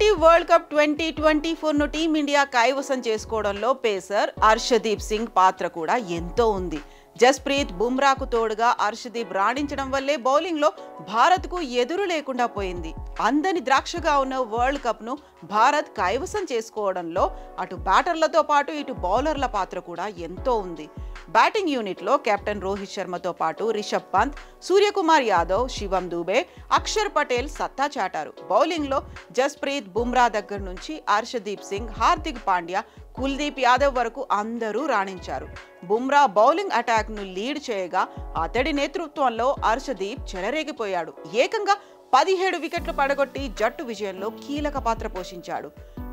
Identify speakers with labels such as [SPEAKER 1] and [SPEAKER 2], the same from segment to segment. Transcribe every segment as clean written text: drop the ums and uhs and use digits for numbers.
[SPEAKER 1] T20 world cup 2024 ను team India కైవసం చేసుకోవడంలో పేసర్ హర్షదీప్ సింగ్ పాత్ర కూడా ఎంతో ఉంది. జస్ప్రీత్ బుమ్రాకు తోడుగా హర్షదీప్ రాణించడం వల్లే బౌలింగ్లో భారత్కు ఎదురు లేకుండా పోయింది. అందని ద్రాక్షగా ఉన్న వరల్డ్ కప్ను భారత్ కైవసం చేసుకోవడంలో అటు బ్యాటర్లతో పాటు ఇటు బౌలర్ల పాత్ర కూడా ఎంతో ఉంది. బ్యాటింగ్ యూనిట్లో కెప్టెన్ రోహిత్ శర్మతో పాటు రిషబ్ పంత్, సూర్యకుమార్ యాదవ్, శివం దూబే, అక్షర్ పటేల్ సత్తా చాటారు. బౌలింగ్లో జస్ప్రీత్ బుమ్రా దగ్గర నుంచి హర్షదీప్ సింగ్, హార్దిక్ పాండ్యా, కుల్దీప్ యాదవ్ వరకు అందరూ రాణించారు. బుమ్రా బౌలింగ్ అటాక్ ను లీడ్ చేయగా అతడి నేతృత్వంలో హర్షదీప్ చెలరేగిపోయాడు. ఏకంగా 17 వికెట్లు పడగొట్టి జట్టు విజయంలో కీలక పాత్ర పోషించాడు.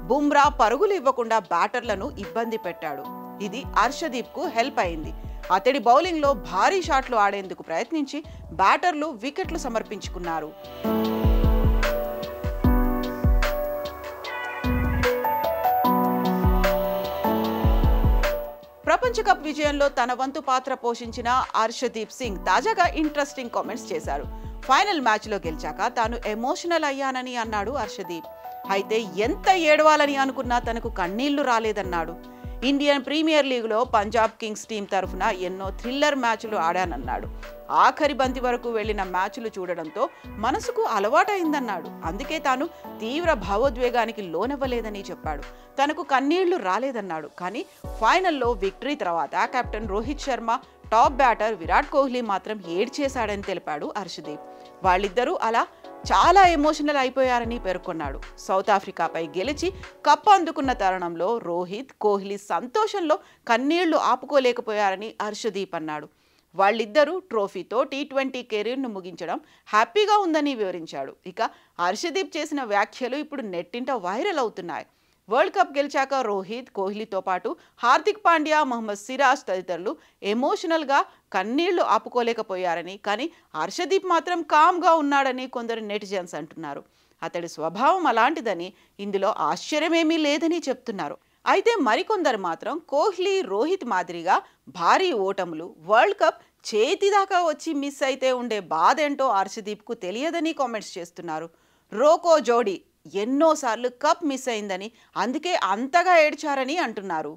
[SPEAKER 1] బుమ్రా పరుగులు ఇవ్వకుండా బ్యాటర్లను ఇబ్బంది పెట్టాడు. ఇది హర్షదీప్ కు హెల్ప్ అయింది. అతడి బౌలింగ్ లో భారీ షాట్లు ఆడేందుకు ప్రయత్నించి బ్యాటర్లు వికెట్లు సమర్పించుకున్నారు. ప్రపంచ కప్ విజయంలో తన వంతు పాత్ర పోషించిన హర్షదీప్ సింగ్ తాజాగా ఇంట్రెస్టింగ్ కామెంట్స్ చేశారు. ఫైనల్ మ్యాచ్ లో గెలిచాక తాను ఎమోషనల్ అయ్యానని అన్నాడు హర్షదీప్. అయితే ఎంత ఏడవాలని అనుకున్నా తనకు కన్నీళ్లు రాలేదన్నాడు. ఇండియన్ ప్రీమియర్ లీగ్లో పంజాబ్ కింగ్స్ టీం తరఫున ఎన్నో థ్రిల్లర్ మ్యాచ్లు ఆడానన్నాడు. ఆఖరి బంతి వరకు వెళ్లిన మ్యాచ్లు చూడడంతో మనసుకు అలవాటైందన్నాడు. అందుకే తాను తీవ్ర భావోద్వేగానికి లోనవ్వలేదని చెప్పాడు. తనకు కన్నీళ్లు రాలేదన్నాడు. కానీ ఫైనల్లో విక్టరీ తర్వాత captain Rohit Sharma, top batter Virat Kohli మాత్రం ఏడ్చేశాడని తెలిపాడు హర్షదీప్. వాళ్ళిద్దరూ అలా చాలా ఎమోషనల్ అయిపోయారని పేర్కొన్నాడు. సౌత్ ఆఫ్రికాపై గెలిచి కప్ అందుకున్న తరుణంలో రోహిత్, కోహ్లీ సంతోషంలో కన్నీళ్లు ఆపుకోలేకపోయారని హర్షదీప్ అన్నాడు. వాళ్ళిద్దరూ ట్రోఫీతో T20 కెరీర్ను ముగించడం హ్యాపీగా ఉందని వివరించాడు. ఇక హర్షదీప్ చేసిన వ్యాఖ్యలు ఇప్పుడు నెట్టింట వైరల్ అవుతున్నాయి. వరల్డ్ కప్ గెలిచాక రోహిత్, కోహ్లీతో పాటు హార్దిక్ పాండ్యా, మహమ్మద్ సిరాజ్ తదితరులు ఎమోషనల్గా కన్నీళ్లు ఆపుకోలేకపోయారని, కానీ హర్షదీప్ మాత్రం కామ్గా ఉన్నాడని కొందరు నెటిజన్స్ అంటున్నారు. అతడి స్వభావం అలాంటిదని, ఇందులో ఆశ్చర్యమేమీ లేదని చెప్తున్నారు. అయితే మరికొందరు మాత్రం కోహ్లీ, రోహిత్ మాదిరిగా భారీ ఓటములు, వరల్డ్ కప్ చేతిదాకా వచ్చి మిస్ అయితే ఉండే బాధ ఏంటో హర్షదీప్కు తెలియదని కామెంట్స్ చేస్తున్నారు. రోకో జోడీ ఎన్నోసార్లు కప్ మిస్ అయిందని, అందుకే అంతగా ఏడ్చారని అంటున్నారు.